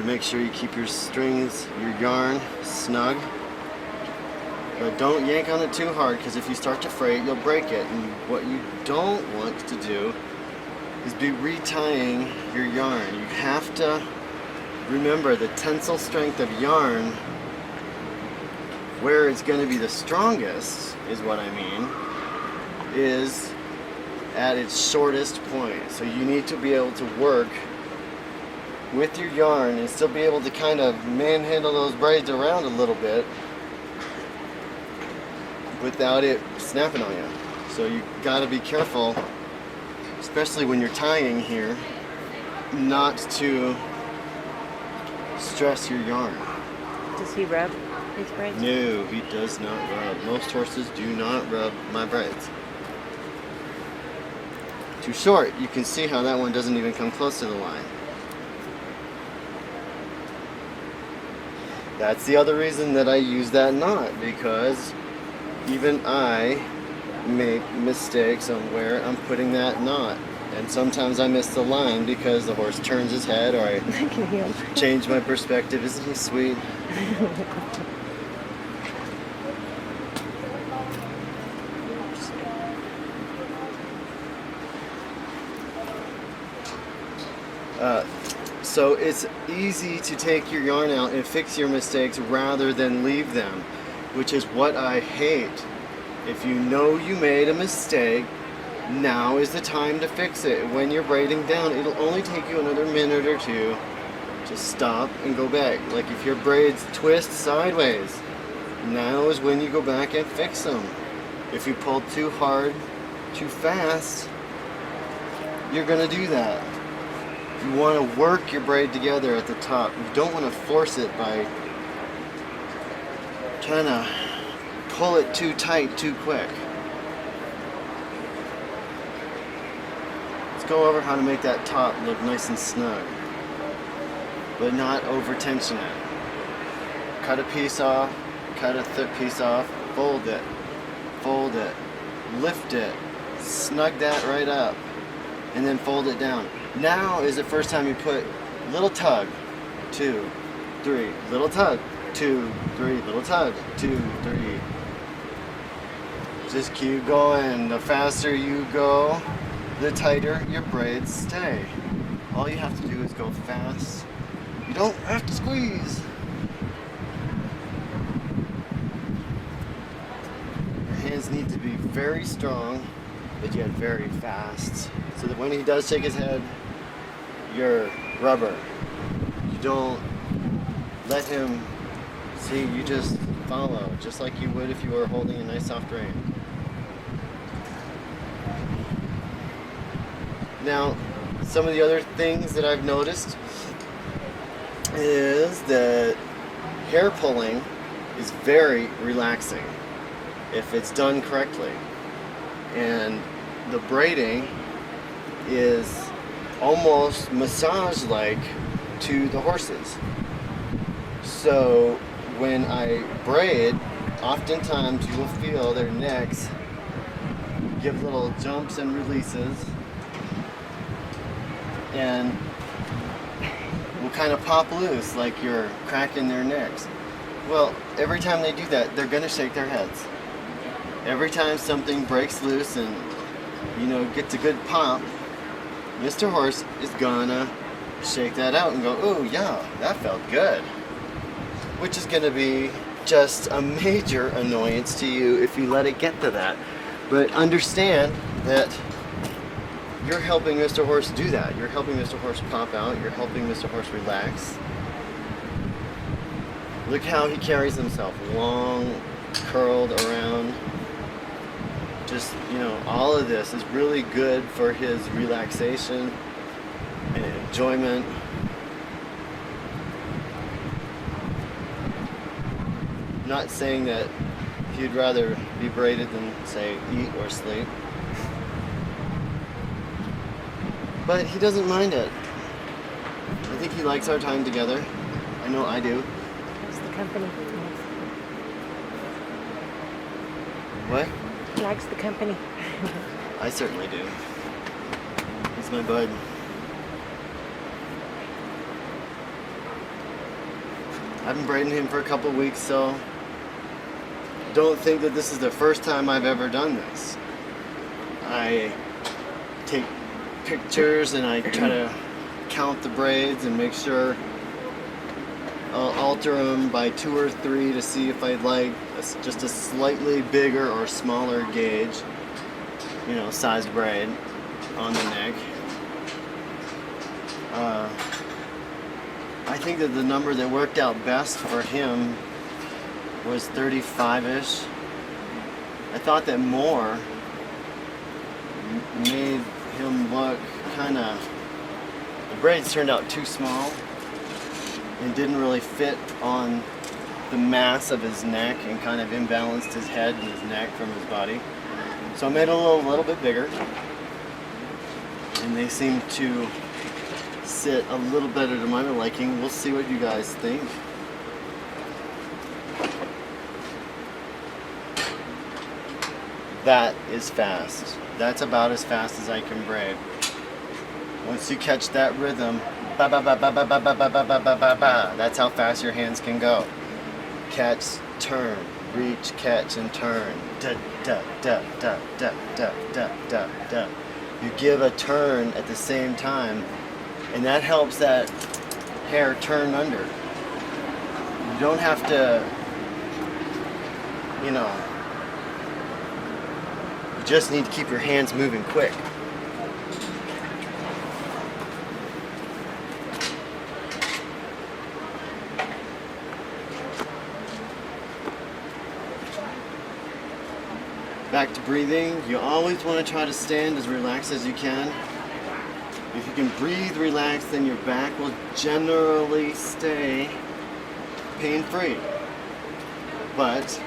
to make sure you keep your strings, your yarn snug. But don't yank on it too hard, because if you start to fray it, you'll break it. And what you don't want to do is be retying your yarn. You have to remember the tensile strength of yarn, where it's going to be the strongest, is what I mean, is at its shortest point. So you need to be able to work with your yarn and still be able to kind of manhandle those braids around a little bit without it snapping on you. So you got to be careful, especially when you're tying here, not to stress your yarn. Does he rub his braids? No, he does not rub. Most horses do not rub my braids. Too short. You can see how that one doesn't even come close to the line. That's the other reason that I use that knot, because even I make mistakes on where I'm putting that knot. And sometimes I miss the line because the horse turns his head, or I can hear him. Change my perspective. Isn't he sweet? So it's easy to take your yarn out and fix your mistakes rather than leave them, which is what I hate. If you know you made a mistake, now is the time to fix it. When you're braiding down, it'll only take you another minute or two to stop and go back. Like if your braids twist sideways, now is when you go back and fix them. If you pull too hard, too fast, you're gonna do that. You want to work your braid together at the top. You don't want to force it by trying to pull it too tight too quick. Let's go over how to make that top look nice and snug, but not over tension it. Cut a piece off, cut a thick piece off, fold it, lift it, snug that right up, and then fold it down. Now is the first time you put little tug, 2, 3, little tug, 2, 3, little tug, 2, 3. Just keep going. The faster you go, the tighter your braids stay. All you have to do is go fast. You don't have to squeeze. Your hands need to be very strong, but yet very fast, so that when he does shake his head, you're rubber. You don't let him see, you just follow, just like you would if you were holding a nice soft rein. Now, some of the other things that I've noticed is that hair pulling is very relaxing if it's done correctly. And the braiding is almost massage-like to the horses. So when I braid, oftentimes you will feel their necks give little jumps and releases, and will kind of pop loose like you're cracking their necks. Well, every time they do that, they're gonna shake their heads. Every time something breaks loose and, you know, gets a good pop, Mr. Horse is gonna shake that out and go, "Oh yeah, that felt good," which is gonna be just a major annoyance to you if you let it get to that. But understand that you're helping Mr. Horse do that. You're helping Mr. Horse pop out. You're helping Mr. Horse relax. Look how he carries himself, long, curled around. Just, you know, all of this is really good for his relaxation and enjoyment. Not saying that he'd rather be braided than, say, eat or sleep. But he doesn't mind it. I think he likes our time together. I know I do. That's the company. What? He likes the company. I certainly do. He's my bud. I've been braiding him for a couple weeks, so don't think that this is the first time I've ever done this. I take pictures and I try to count the braids and make sure I'll alter them by 2 or 3 to see if I'd like just a slightly bigger or smaller gauge, you know, sized braid on the neck. I think that the number that worked out best for him was 35-ish. I thought that more made him look kind of, the braids turned out too small and didn't really fit on the mass of his neck and kind of imbalanced his head and his neck from his body. So I made it a little bit bigger, and they seem to sit a little better to my liking. We'll see what you guys think. That is fast. That's about as fast as I can braid. Once you catch that rhythm, ba ba ba ba ba ba ba ba ba ba ba ba ba, that's how fast your hands can go. Catch, turn, reach, catch, and turn. Da da da da da da da da da. You give a turn at the same time, and that helps that hair turn under. You don't have to, you know, you just need to keep your hands moving quick. Back to breathing. You always want to try to stand as relaxed as you can. If you can breathe relaxed, then your back will generally stay pain-free. But,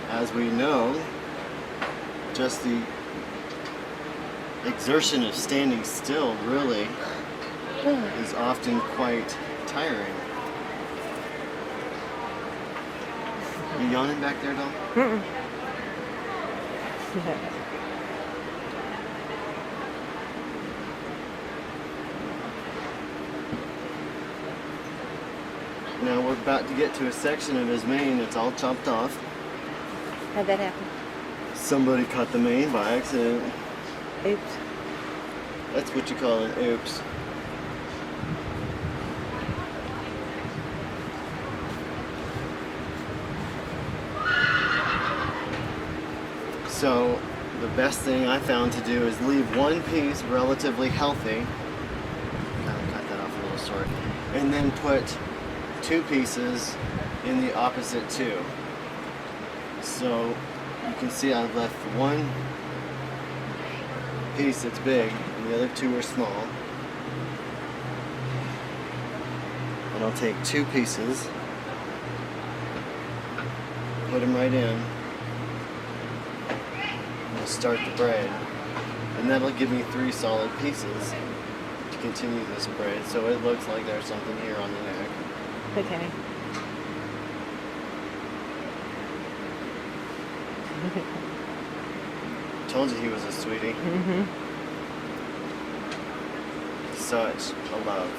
as we know, just the exertion of standing still really is often quite tiring. You yawning back there, doll? Mm-mm. Now we're about to get to a section of his mane that's all chopped off. How'd that happen? Somebody cut the mane by accident. Oops. That's what you call an oops. So the best thing I found to do is leave one piece relatively healthy. Kind of cut that off a little short. And then put 2 pieces in the opposite 2. So you can see I've left one piece that's big and the other 2 are small. And I'll take 2 pieces, put them right in, and I'll start the braid. And that'll give me 3 solid pieces to continue this braid. So it looks like there's something here on the neck. Okay. Told you he was a sweetie. Mm-hmm. Such a love.